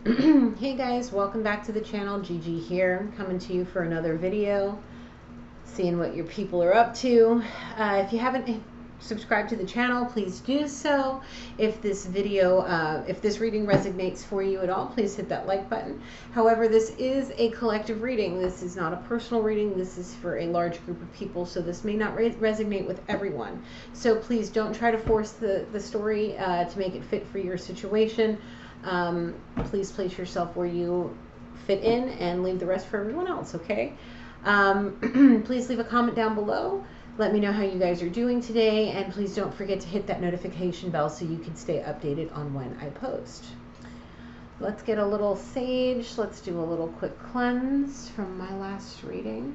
Hey guys, welcome back to the channel. Gigi here, coming to you for another video, seeing what your people are up to. If you haven't subscribed to the channel, please do so. If this video, if this reading resonates for you at all, please hit that like button. However, this is a collective reading. This is not a personal reading. This is for a large group of people, so this may not resonate with everyone. So please don't try to force the story to make it fit for your situation. Please place yourself where you fit in and leave the rest for everyone else, okay? Please leave a comment down below. Let me know how you guys are doing today, and please don't forget to hit that notification bell so you can stay updated on when I post. Let's get a little sage. Let's do a little quick cleanse from my last reading.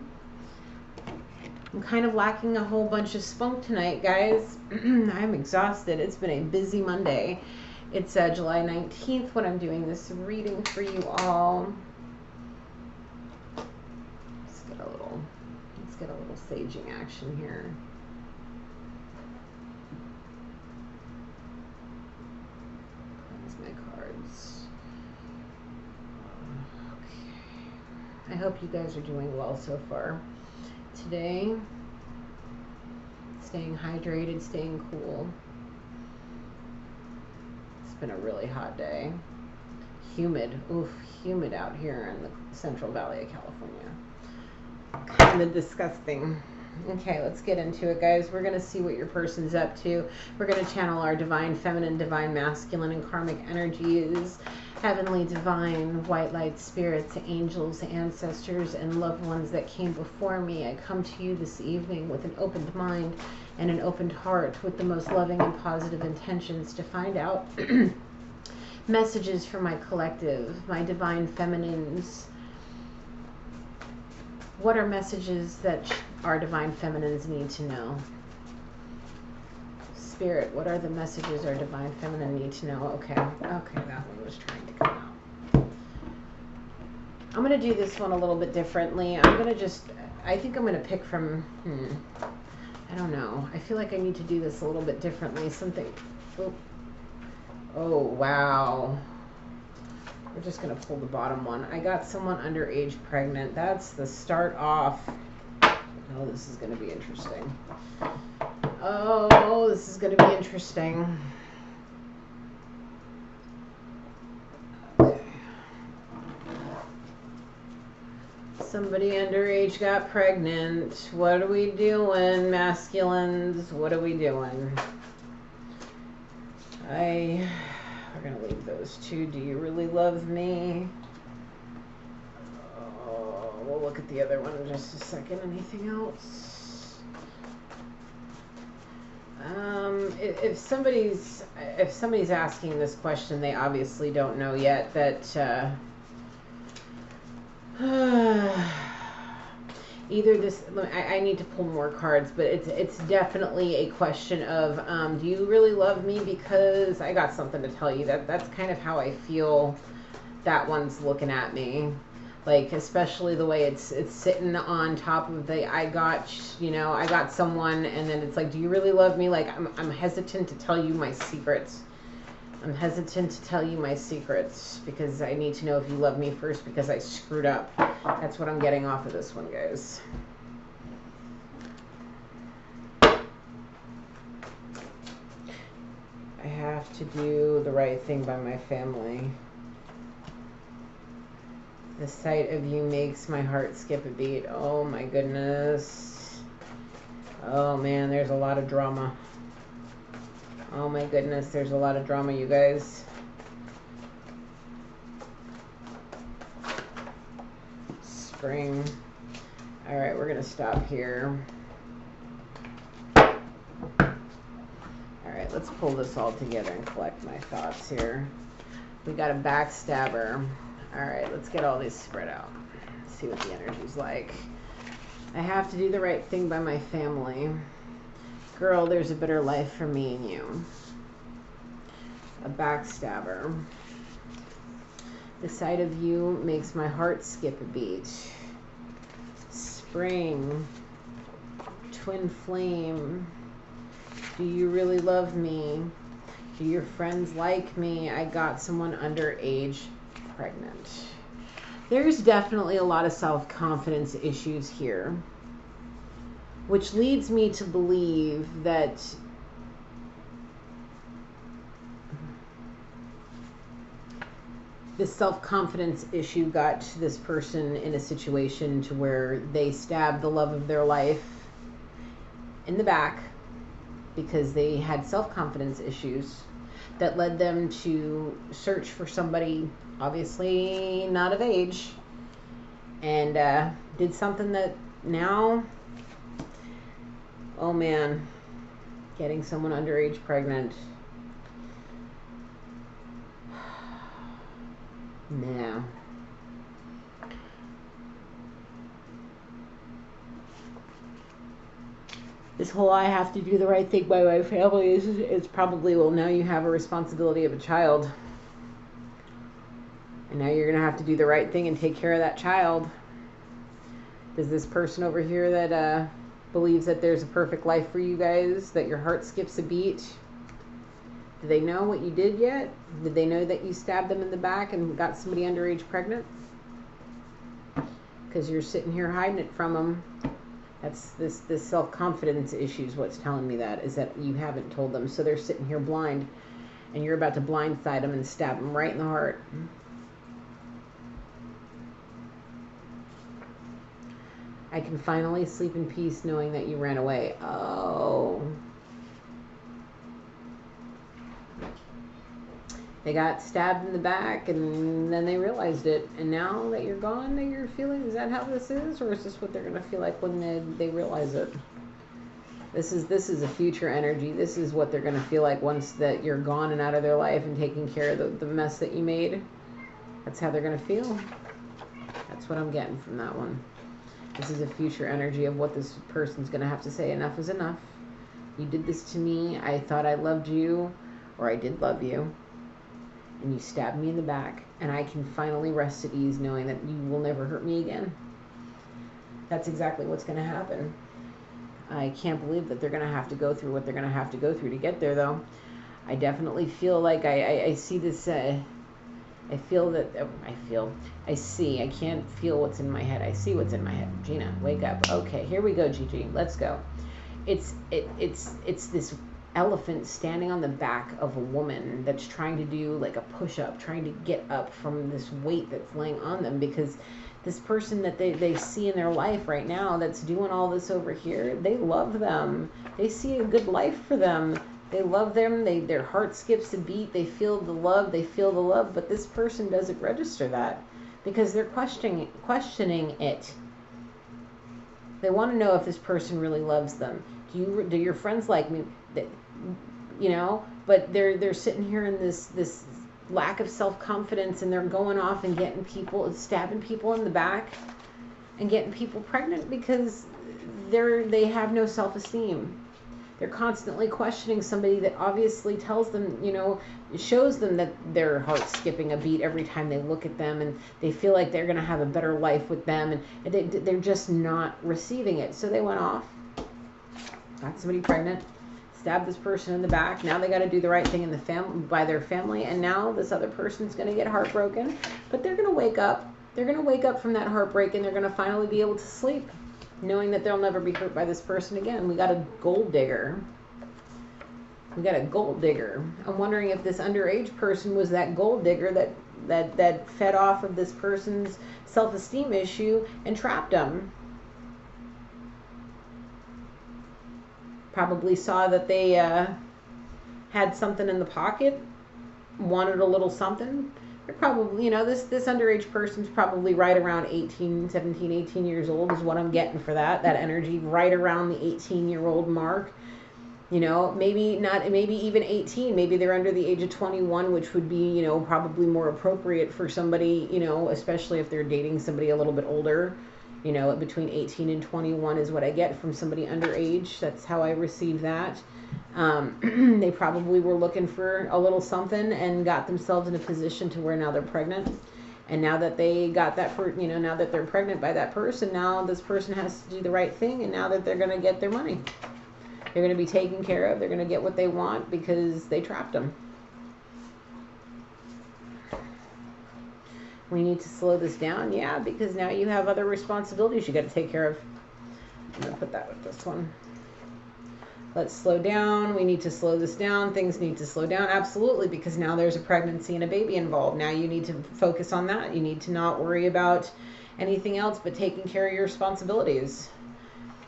I'm kind of lacking a whole bunch of spunk tonight, guys. I'm exhausted. It's been a busy Monday. It's July 19th when I'm doing this reading for you all. Let's get a little saging action here. Cleanse my cards. Okay. I hope you guys are doing well so far today. Staying hydrated, staying cool. Been a really hot day. Humid. Oof, humid out here in the Central Valley of California. Kind of disgusting. Okay, let's get into it, guys. We're going to see what your person's up to. We're going to channel our divine feminine, divine masculine, and karmic energies, heavenly, divine, white light spirits, angels, ancestors, and loved ones that came before me. I come to you this evening with an opened mind and an opened heart, with the most loving and positive intentions to find out messages for my collective, my divine feminines. What are messages that our divine feminines need to know? Spirit, what are the messages our divine feminine need to know? Okay, that one was trying to come out. I'm going to do this one a little bit differently. I think I'm going to pick from, I don't know. I feel like I need to do this a little bit differently. Oh, wow. We're just going to pull the bottom one. I got someone underage pregnant. That's the start off. Oh, this is going to be interesting. Oh, this is going to be interesting. Okay. Somebody underage got pregnant. What are we doing, masculines? What are we doing? We're going to leave those two. Do you really love me? Oh, we'll look at the other one in just a second. Anything else? If somebody's asking this question, they obviously don't know yet that either this, I need to pull more cards, but it's definitely a question of do you really love me? Because I got something to tell you. That's kind of how I feel that one's looking at me. Like, especially the way it's sitting on top of the I got someone, and then it's like, do you really love me? Like, I'm hesitant to tell you my secrets. I'm hesitant to tell you my secrets because I need to know if you love me first, because I screwed up. That's what I'm getting off of this one, guys. I have to do the right thing by my family. The sight of you makes my heart skip a beat. Oh my goodness. Oh man, there's a lot of drama. Oh my goodness, there's a lot of drama, you guys. Spring. All right, we're gonna stop here. All right, let's pull this all together and collect my thoughts here. We got a backstabber. All right, let's get all these spread out. See what the energy's like. I have to do the right thing by my family. Girl, there's a better life for me and you. A backstabber. The sight of you makes my heart skip a beat. Spring. Twin flame. Do you really love me? Do your friends like me? I got someone underage pregnant. There's definitely a lot of self-confidence issues here, which leads me to believe that this self-confidence issue got this person in a situation to where they stabbed the love of their life in the back because they had self-confidence issues that led them to search for somebody obviously not of age, and did something that now, oh man, getting someone underage pregnant. No. This whole I have to do the right thing by my family is probably, well, now you have a responsibility of a child. And now you're going to have to do the right thing and take care of that child. Does this person over here that believes that there's a perfect life for you guys, that your heart skips a beat, do they know what you did yet? Did they know that you stabbed them in the back and got somebody underage pregnant? Because you're sitting here hiding it from them. That's this self-confidence issue is what's telling me that, is that you haven't told them. So they're sitting here blind, and you're about to blindside them and stab them right in the heart. I can finally sleep in peace knowing that you ran away. Oh. They got stabbed in the back, and then they realized it. And now that you're gone, that you're feeling, is that how this is? Or is this what they're going to feel like when they realize it? This is a future energy. This is what they're going to feel like once that you're gone and out of their life and taking care of the mess that you made. That's how they're going to feel. That's what I'm getting from that one. This is a future energy of what this person's going to have to say. Enough is enough. You did this to me. I thought I loved you, or I did love you. And you stabbed me in the back, and I can finally rest at ease knowing that you will never hurt me again. That's exactly what's going to happen. I can't believe that they're going to have to go through what they're going to have to go through to get there, though. I definitely feel like I see this, I see, I can't feel what's in my head. I see what's in my head. Gina, wake up. Okay, here we go, Gigi. Let's go. It's this elephant standing on the back of a woman that's trying to do like a push-up, trying to get up from this weight that's laying on them, because this person that they see in their life right now that's doing all this over here, they love them. They see a good life for them. They love them. Their heart skips a beat. They feel the love. But this person doesn't register that because they're questioning it. They want to know if this person really loves them. Do your friends like me? But they're sitting here in this lack of self-confidence, and they're going off and getting people, stabbing people in the back and getting people pregnant because they have no self-esteem. They're constantly questioning somebody that obviously tells them, shows them that their heart's skipping a beat every time they look at them, and they feel like they're going to have a better life with them, and they're just not receiving it. So they went off, got somebody pregnant, stabbed this person in the back. Now they got to do the right thing in the by their family, and now this other person's going to get heartbroken, but they're going to wake up. They're going to wake up from that heartbreak, and they're going to finally be able to sleep, knowing that they'll never be hurt by this person again. We got a gold digger. I'm wondering if this underage person was that gold digger that fed off of this person's self-esteem issue and trapped them. Probably saw that they had something in the pocket, wanted a little something. They're probably, this underage person's probably right around 17, 18 years old is what I'm getting for that energy, right around the 18-year-old mark. Maybe even 18. Maybe they're under the age of 21, which would be, probably more appropriate for somebody, especially if they're dating somebody a little bit older. Between 18 and 21 is what I get from somebody underage. That's how I receive that. They probably were looking for a little something and got themselves in a position to where now they're pregnant. And now that they got that, now that they're pregnant by that person, now this person has to do the right thing, and now that they're going to get their money. They're going to be taken care of. They're going to get what they want because they trapped them. We need to slow this down. Yeah, because now you have other responsibilities you got to take care of. I'm going to put that with this one. Let's slow down. We need to slow this down. Things need to slow down. Absolutely, because now there's a pregnancy and a baby involved. Now you need to focus on that. You need to not worry about anything else but taking care of your responsibilities.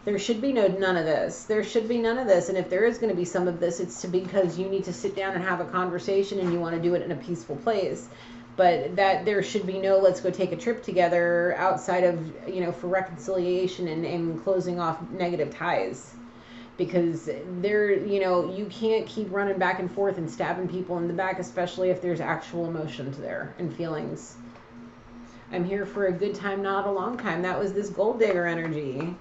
There should be none of this. There should be none of this. And if there is going to be some of this, it's because you need to sit down and have a conversation and you want to do it in a peaceful place. But that there should be no, let's go take a trip together outside of, for reconciliation and closing off negative ties. Because you can't keep running back and forth and stabbing people in the back, especially if there's actual emotions there and feelings. I'm here for a good time, not a long time. That was this gold digger energy.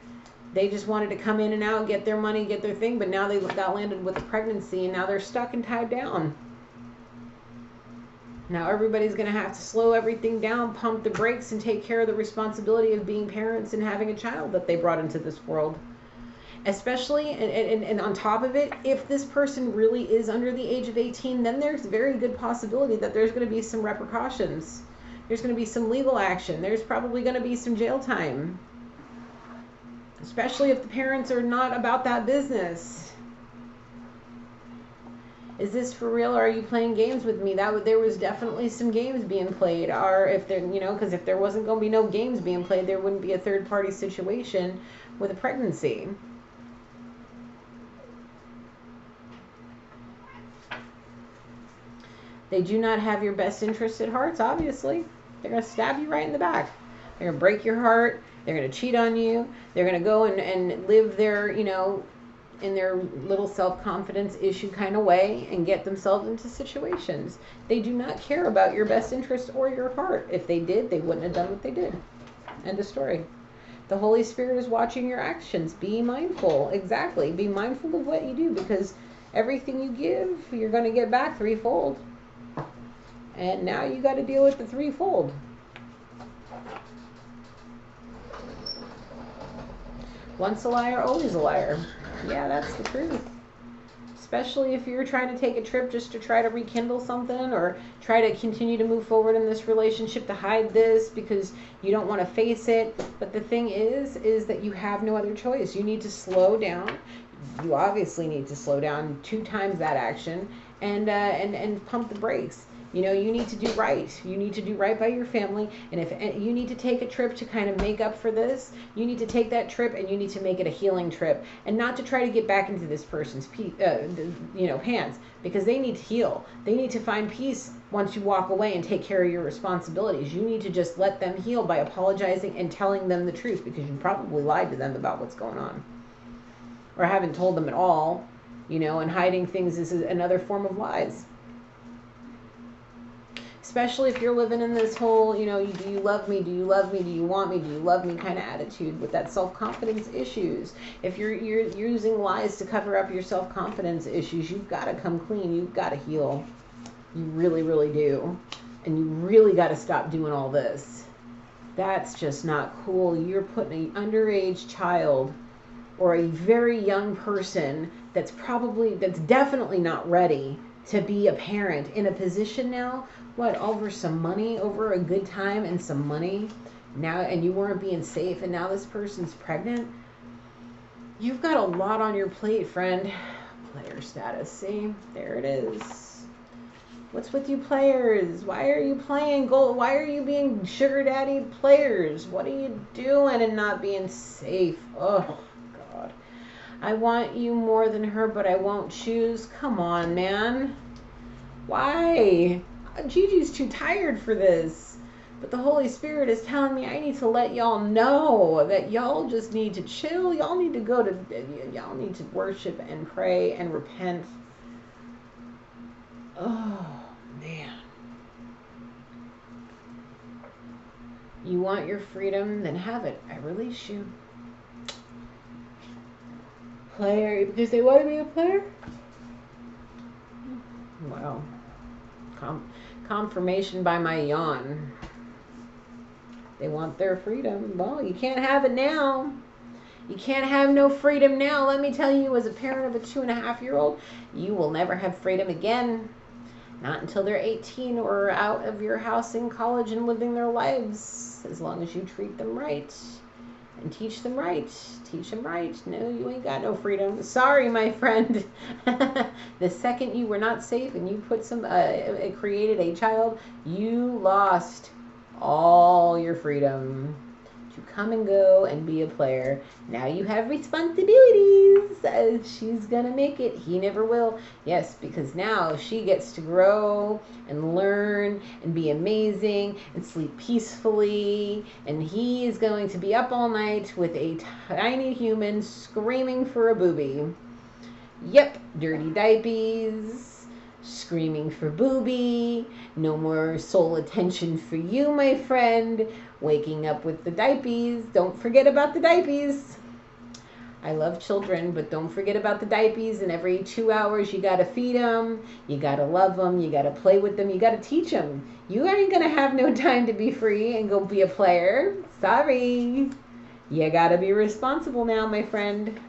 They just wanted to come in and out, get their money, get their thing, but now they got landed with a pregnancy, and now they're stuck and tied down. Now everybody's going to have to slow everything down, pump the brakes, and take care of the responsibility of being parents and having a child that they brought into this world. Especially, and on top of it, if this person really is under the age of 18, then there's a very good possibility that there's going to be some repercussions. There's going to be some legal action. There's probably going to be some jail time. Especially if the parents are not about that business. Is this for real, or are you playing games with me? There was definitely some games being played. Or if there, because if there wasn't going to be no games being played, there wouldn't be a third-party situation with a pregnancy. They do not have your best interest at heart, obviously. They're going to stab you right in the back. They're going to break your heart. They're going to cheat on you. They're going to go and live their, in their little self-confidence issue kind of way and get themselves into situations. They do not care about your best interest or your heart. If they did, they wouldn't have done what they did. End of story. The Holy Spirit is watching your actions. Be mindful. Exactly. Be mindful of what you do, because everything you give, you're going to get back threefold. And now you got to deal with the threefold. Once a liar, always a liar. Yeah, that's the truth. Especially if you're trying to take a trip just to try to rekindle something, or try to continue to move forward in this relationship to hide this because you don't want to face it. But the thing is that you have no other choice. You need to slow down. You obviously need to slow down 2 times that action and pump the brakes. You need to do right. You need to do right by your family. And if you need to take a trip to kind of make up for this, you need to take that trip and you need to make it a healing trip, and not to try to get back into this person's hands, because they need to heal. They need to find peace once you walk away and take care of your responsibilities. You need to just let them heal by apologizing and telling them the truth, because you probably lied to them about what's going on, or haven't told them at all, and hiding things is another form of lies. Especially if you're living in this whole, do you love me? Do you love me? Do you want me? Do you love me kind of attitude with that self-confidence issues. If you're using lies to cover up your self-confidence issues, you've got to come clean. You've got to heal. You really, really do. And you really got to stop doing all this. That's just not cool. You're putting an underage child or a very young person that's definitely not ready to be a parent in a position now, over some money, over a good time and some money now, and you weren't being safe, and now this person's pregnant. You've got a lot on your plate, friend. Player status, see? There it is. What's with you players? Why are you playing gold? Why are you being sugar daddy players? What are you doing and not being safe? Oh, God. I want you more than her, but I won't choose. Come on, man. Why? Gigi's too tired for this. But the Holy Spirit is telling me I need to let y'all know that y'all just need to chill. Y'all need to worship and pray and repent. Oh, man. You want your freedom? Then have it. I release you. Player, because they want to be a player? Wow. Confirmation by my yawn. They want their freedom. Well, you can't have it now. You can't have no freedom now. Let me tell you, as a parent of a 2.5-year-old, you will never have freedom again. Not until they're 18 or out of your house in college and living their lives, as long as you treat them right and teach them right. Teach them right. No, you ain't got no freedom. Sorry, my friend. The second you were not safe and you put created a child, you lost all your freedom to come and go and be a player. Now you have responsibilities. She's gonna make it. He never will. Yes, because now she gets to grow and learn and be amazing and sleep peacefully. And he is going to be up all night with a tiny human screaming for a booby. Yep, dirty diapers, screaming for booby. No more soul attention for you, my friend. Waking up with the diapers. Don't forget about the diapers. I love children, but don't forget about the diapers. And every 2 hours, you got to feed them. You got to love them. You got to play with them. You got to teach them. You ain't going to have no time to be free and go be a player. Sorry. You got to be responsible now, my friend.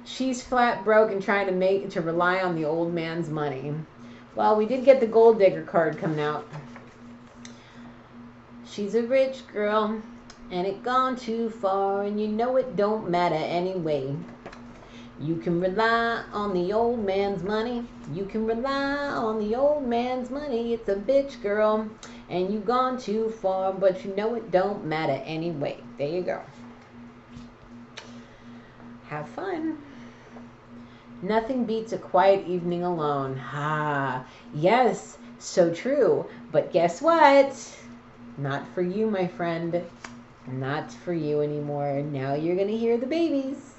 She's flat broke and trying to rely on the old man's money. Well, we did get the gold digger card coming out. She's a rich girl, and it gone too far, and you know it don't matter anyway. You can rely on the old man's money. You can rely on the old man's money. It's a bitch, girl, and you gone too far, but you know it don't matter anyway. There you go. Have fun. Nothing beats a quiet evening alone. Ah, yes, so true. But guess what? Not for you, my friend. Not for you anymore. Now you're going to hear the babies.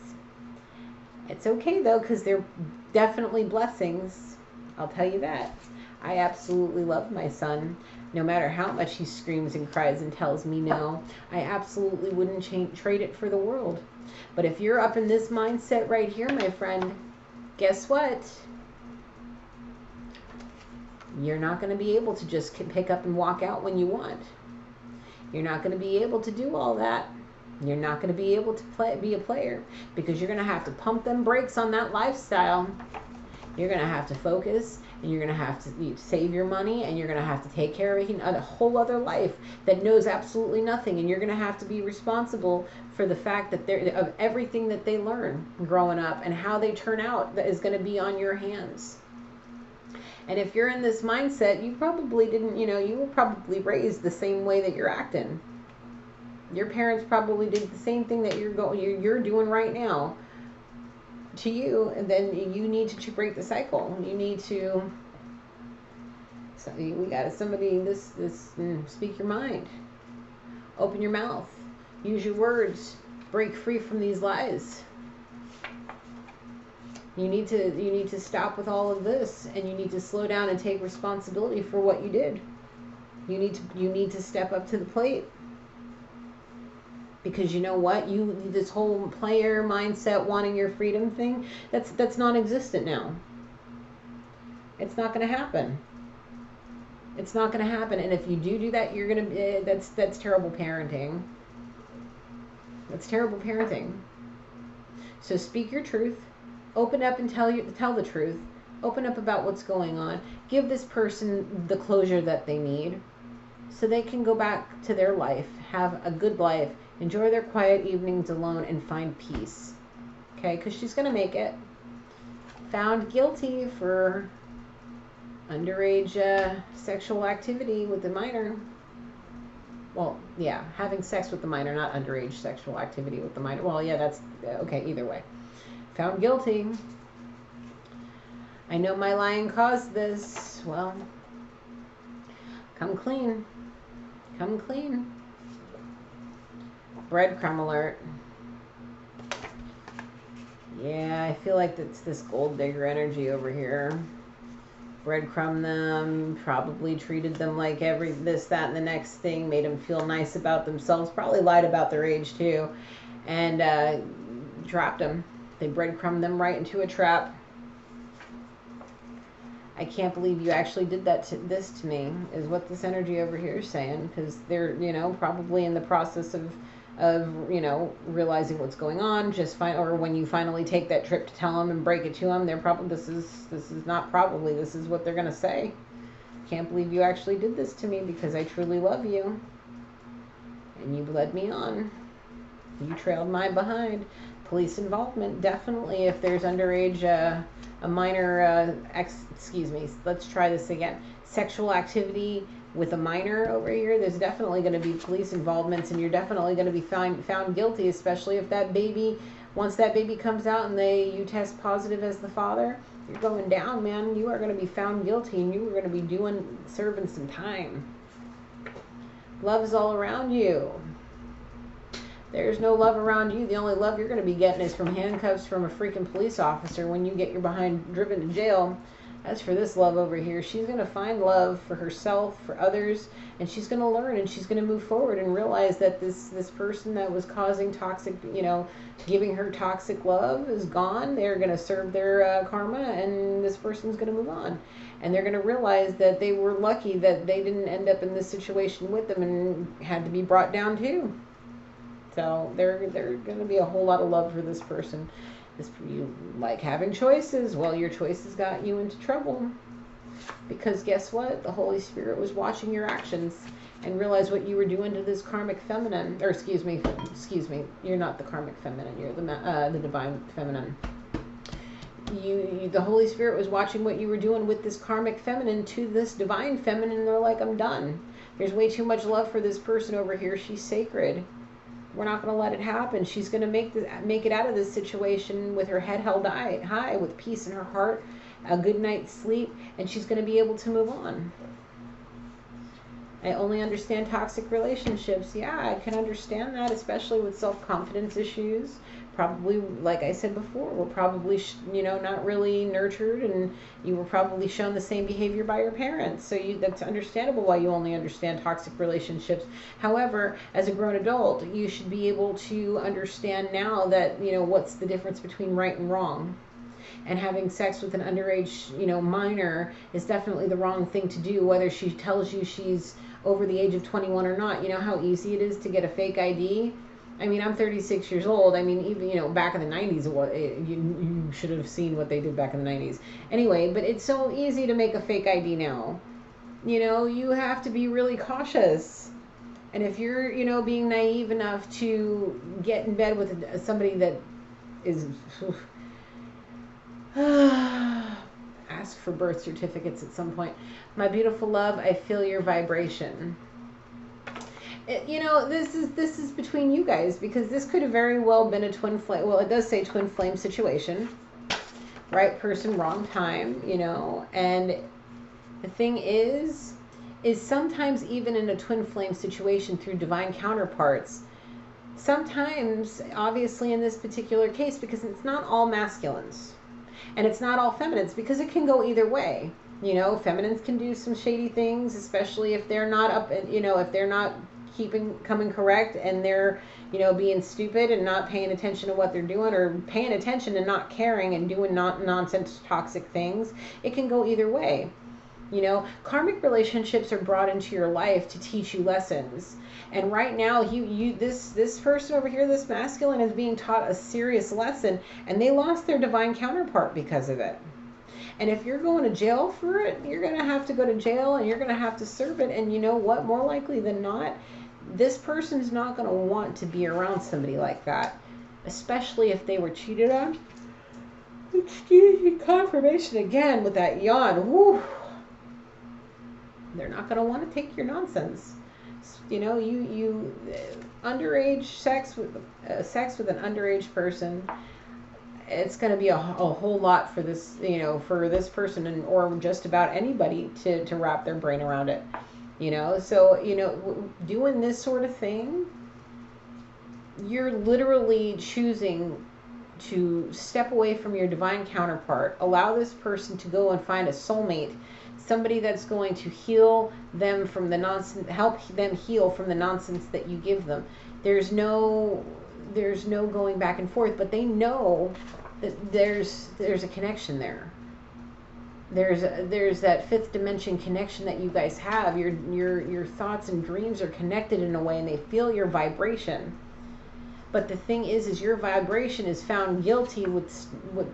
It's okay, though, because they're definitely blessings. I'll tell you that. I absolutely love my son. No matter how much he screams and cries and tells me no, I absolutely wouldn't trade it for the world. But if you're up in this mindset right here, my friend, guess what? You're not going to be able to just pick up and walk out when you want. You're not going to be able to do all that. You're not going to be able to be a player because you're going to have to pump them brakes on that lifestyle. You're going to have to focus, and you're going to have to save your money, and you're going to have to take care of a whole other life that knows absolutely nothing, and you're going to have to be responsible for the fact that of everything that they learn growing up and how they turn out that is going to be on your hands. And if you're in this mindset, you probably didn't, you were probably raised the same way that you're acting. Your parents probably did the same thing that you're doing right now to you, and then you need to break the cycle. You need to. We got somebody. Speak your mind. Open your mouth. Use your words. Break free from these lies. You need to stop with all of this, and you need to slow down and take responsibility for what you did. You need to step up to the plate. Because you know what? This whole player mindset, wanting your freedom thing, that's non-existent now. It's not going to happen. It's not going to happen. And if you do that, you're going to that's terrible parenting. That's terrible parenting. So speak your truth. Open up and tell the truth. Open up about what's going on. Give this person the closure that they need so they can go back to their life, have a good life, enjoy their quiet evenings alone, and find peace. Okay? Because she's going to make it. Found guilty for underage sexual activity with a minor. Well, yeah, having sex with the minor, not underage sexual activity with the minor. Well, yeah, that's okay, either way. Found guilty. I know my lying caused this. Well, come clean. Come clean. Breadcrumb alert. Yeah, I feel like it's this gold digger energy over here. Breadcrumb them, probably treated them like this, that, and the next thing, made them feel nice about themselves, probably lied about their age too, and trapped them. They breadcrumbed them right into a trap. I can't believe you actually did this to me, is what this energy over here is saying, because they're, probably in the process of of, you know, realizing what's going on. Or when you finally take that trip to tell them and break it to them, they're probably, this is not probably, this is what they're going to say. Can't believe you actually did this to me because I truly love you. And you led me on. You trailed my behind. Police involvement, definitely. If there's underage, a minor, let's try this again. Sexual activity with a minor over here, there's definitely going to be police involvements, and you're definitely going to be found guilty, especially if that baby, once that baby comes out and you test positive as the father, you're going down, man. You are going to be found guilty, and you are going to be serving some time. Love's all around you. There's no love around you. The only love you're going to be getting is from handcuffs from a freaking police officer when you get your behind driven to jail. As for this love over here, she's going to find love for herself, for others, and she's going to learn, and she's going to move forward and realize that this person that was causing toxic, you know, giving her toxic love is gone. They're going to serve their karma, and this person's going to move on. And they're going to realize that they were lucky that they didn't end up in this situation with them and had to be brought down too. So there's going to be a whole lot of love for this person. You like having choices. Well, your choices got you into trouble. Because guess what? The Holy Spirit was watching your actions and realized what you were doing to this karmic feminine. Or excuse me. You're not the karmic feminine. You're the divine feminine. The Holy Spirit was watching what you were doing with this karmic feminine to this divine feminine. And they're like, I'm done. There's way too much love for this person over here. She's sacred. We're not going to let it happen. She's going to make it out of this situation with her head held high, with peace in her heart, a good night's sleep, and she's going to be able to move on. I only understand toxic relationships. Yeah, I can understand that, especially with self-confidence issues. Probably, like I said before, we're probably, not really nurtured, and you were probably shown the same behavior by your parents. So that's understandable why you only understand toxic relationships. However, as a grown adult, you should be able to understand now that, what's the difference between right and wrong. And having sex with an underage, minor is definitely the wrong thing to do, whether she tells you she's over the age of 21 or not. You know how easy it is to get a fake ID? I mean, I'm 36 years old. I mean, even, back in the 90s, you should have seen what they did back in the 90s. Anyway, but it's so easy to make a fake ID now. You have to be really cautious. And if you're, being naive enough to get in bed with somebody that is... ask for birth certificates at some point. My beautiful love, I feel your vibration. This is between you guys, because this could have very well been a twin flame. Well, it does say twin flame situation. Right person, wrong time, And the thing is sometimes even in a twin flame situation through divine counterparts, sometimes, obviously in this particular case, because it's not all masculines. And it's not all feminines, because it can go either way. Feminines can do some shady things, especially if they're not if they're not coming correct, and they're, being stupid and not paying attention to what they're doing, or paying attention and not caring and doing nonsense, toxic things. It can go either way. Karmic relationships are brought into your life to teach you lessons. And right now, this person over here, this masculine, is being taught a serious lesson, and they lost their divine counterpart because of it. And if you're going to jail for it, you're going to have to go to jail, and you're going to have to serve it. And you know what? More likely than not, this person's not going to want to be around somebody like that, especially if they were cheated on. Excuse me, confirmation again with that yawn. Woo. They're not going to want to take your nonsense. You underage sex with an underage person. It's going to be a whole lot for this, for this person or just about anybody to wrap their brain around it. So, doing this sort of thing, you're literally choosing to step away from your divine counterpart, allow this person to go and find a soulmate, somebody that's going to heal them from the nonsense, help them heal from the nonsense that you give them. There's no going back and forth, but they know that there's a connection there. There's that fifth dimension connection that you guys have. Your thoughts and dreams are connected in a way, and they feel your vibration. But the thing is your vibration is found guilty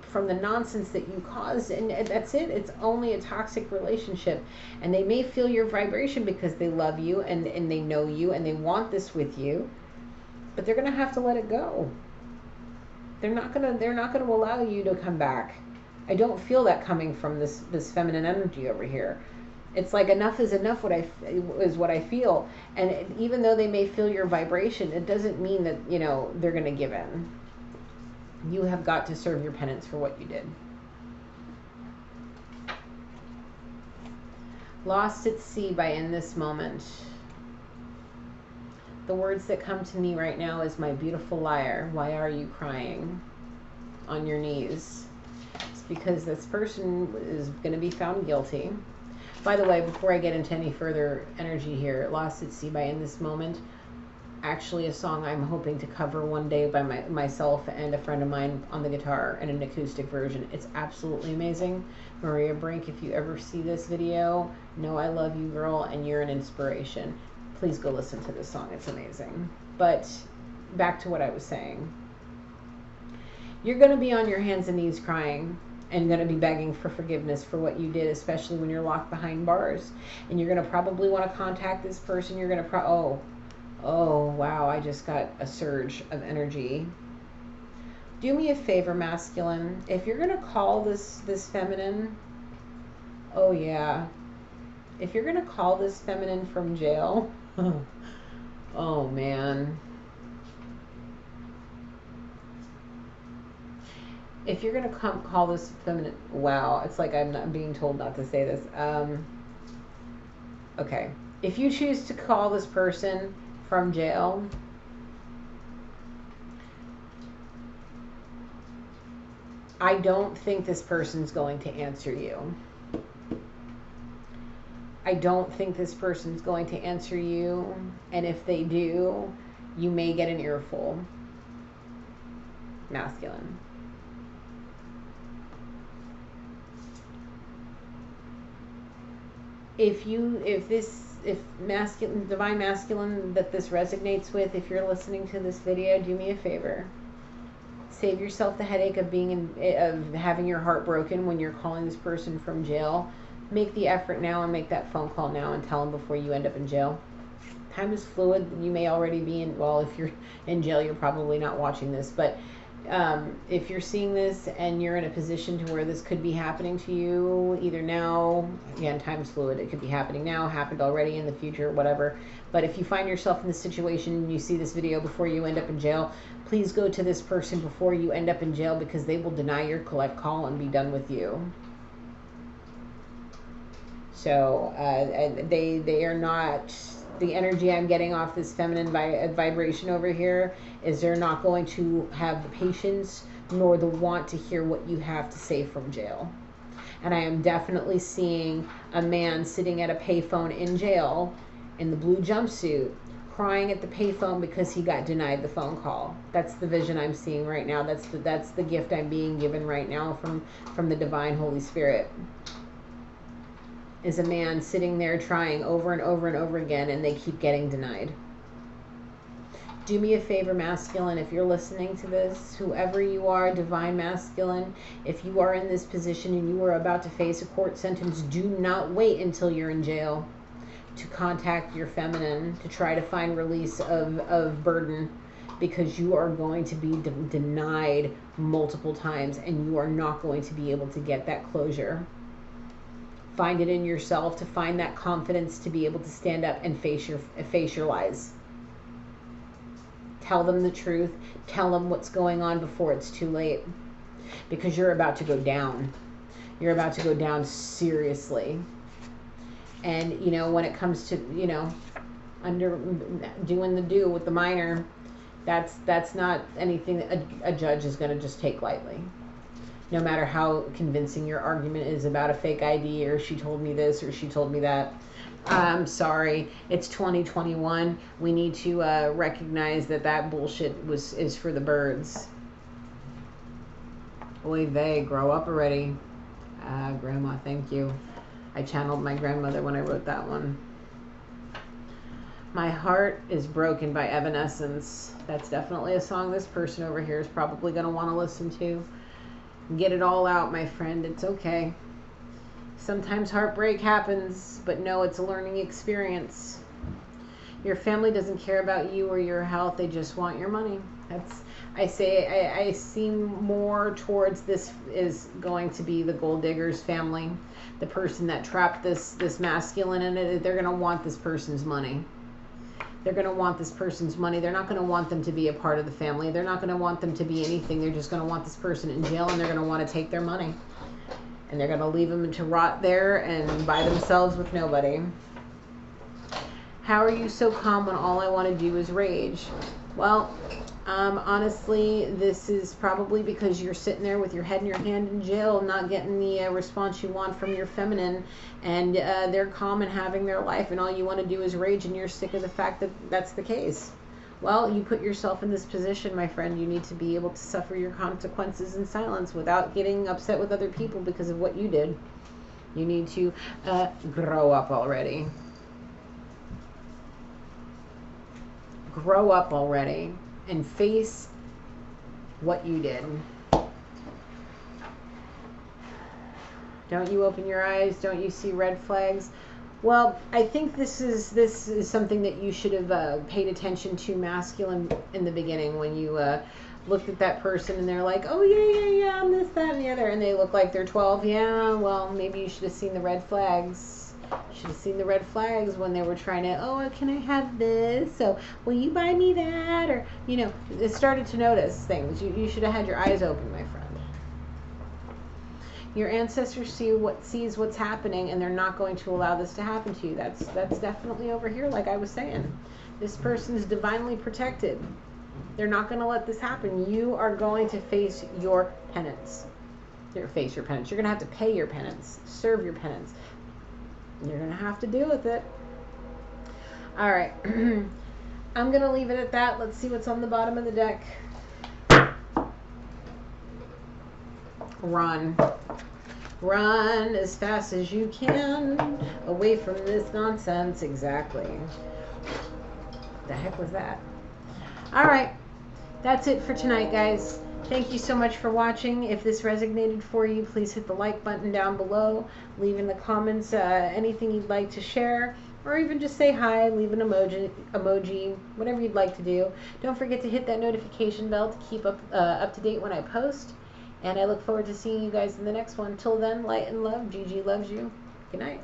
from the nonsense that you caused, and that's it. It's only a toxic relationship, and they may feel your vibration because they love you and they know you and they want this with you, but they're gonna have to let it go. They're not gonna allow you to come back. I don't feel that coming from this feminine energy over here. It's like enough is enough. Is what I feel, and even though they may feel your vibration, it doesn't mean that they're going to give in. You have got to serve your penance for what you did. Lost at sea by in this moment. The words that come to me right now is, my beautiful liar, why are you crying on your knees? It's because this person is going to be found guilty. By the way, before I get into any further energy here, Lost at Sea by In This Moment, actually a song I'm hoping to cover one day by myself and a friend of mine on the guitar in an acoustic version. It's absolutely amazing. Maria Brink, if you ever see this video, know I love you, girl, and you're an inspiration. Please go listen to this song. It's amazing. But back to what I was saying. You're going to be on your hands and knees crying, and going to be begging for forgiveness for what you did, especially when you're locked behind bars. And you're going to probably want to contact this person. You're going to oh, wow, I just got a surge of energy. Do me a favor, masculine. If you're going to call this feminine, oh yeah. If you're going to call this feminine from jail, oh man. If you're going to call this feminine, wow, it's like I'm not being told not to say this. Okay. If you choose to call this person from jail, I don't think this person's going to answer you. I don't think this person's going to answer you. And if they do, you may get an earful. Masculine. If masculine, divine masculine, that this resonates with, if you're listening to this video, do me a favor. Save yourself the headache of of having your heart broken when you're calling this person from jail. Make the effort now and make that phone call now and tell them before you end up in jail. Time is fluid. You may already be in, well, if you're in jail, you're probably not watching this, but if you're seeing this and you're in a position to where this could be happening to you, either now, again, time's fluid, it could be happening now, happened already, in the future, whatever. But if you find yourself in this situation and you see this video before you end up in jail, please go to this person before you end up in jail, because they will deny your collect call and be done with you. So they are not, the energy I'm getting off this feminine vibration over here is they're not going to have the patience nor the want to hear what you have to say from jail. And I am definitely seeing a man sitting at a payphone in jail in the blue jumpsuit, crying at the payphone because he got denied the phone call. That's the vision I'm seeing right now. That's the gift I'm being given right now from the divine Holy Spirit. Is a man sitting there trying over and over and over again, and they keep getting denied. Do me a favor, masculine, if you're listening to this, whoever you are, divine masculine, if you are in this position and you are about to face a court sentence, do not wait until you're in jail to contact your feminine to try to find release of burden, because you are going to be denied multiple times and you are not going to be able to get that closure. Find it in yourself to find that confidence to be able to stand up and face your lies. Tell them the truth. Tell them what's going on before it's too late, because you're about to go down. You're about to go down seriously. And when it comes to doing the do with the minor, that's not anything that a judge is going to just take lightly. No matter how convincing your argument is about a fake ID, or she told me this or she told me that. I'm sorry, it's 2021. We need to recognize that bullshit is for the birds. Oy vey, grow up already. Grandma, thank you. I channeled my grandmother when I wrote that one. My Heart is Broken by Evanescence. That's definitely a song this person over here is probably going to want to listen to. Get it all out, my friend. It's okay. Sometimes heartbreak happens, but no, it's a learning experience. Your family doesn't care about you or your health. They just want your money. I see more towards this is going to be the gold diggers family. The person that trapped this masculine in it, they're going to want this person's money. They're going to want this person's money. They're not going to want them to be a part of the family. They're not going to want them to be anything. They're just going to want this person in jail, and they're going to want to take their money. And they're going to leave them to rot there and by themselves with nobody. How are you so calm when all I want to do is rage? Well, honestly, this is probably because you're sitting there with your head in your hand in jail, not getting the response you want from your feminine, and they're calm and having their life, and all you want to do is rage, and you're sick of the fact that that's the case. Well, you put yourself in this position, my friend. You need to be able to suffer your consequences in silence without getting upset with other people because of what you did. You need to grow up already. Grow up already and face what you did. Don't you open your eyes? Don't you see red flags? Well, I think this is something that you should have paid attention to, masculine, in the beginning, when you looked at that person and they're like, oh yeah, I'm this, that, and the other, and they look like they're 12. Yeah, well, maybe you should have seen the red flags. Should have seen the red flags when they were trying to, oh, can I have this? So, will you buy me that? Or, it started to notice things. You should have had your eyes open, my friend. Your ancestors sees what's happening, and they're not going to allow this to happen to you. That's definitely over here, like I was saying. This person is divinely protected. They're not going to let this happen. You are going to face your penance. You're going to have to pay your penance, serve your penance. You're going to have to deal with it. All right. I'm going to leave it at that. Let's see what's on the bottom of the deck. Run. Run as fast as you can away from this nonsense. Exactly. The heck was that? All right. That's it for tonight, guys. Thank you so much for watching. If this resonated for you, please hit the like button down below. Leave in the comments anything you'd like to share, or even just say hi, leave an emoji, whatever you'd like to do. Don't forget to hit that notification bell to keep up to date when I post. And I look forward to seeing you guys in the next one. Till then, light and love. Gigi loves you. Good night.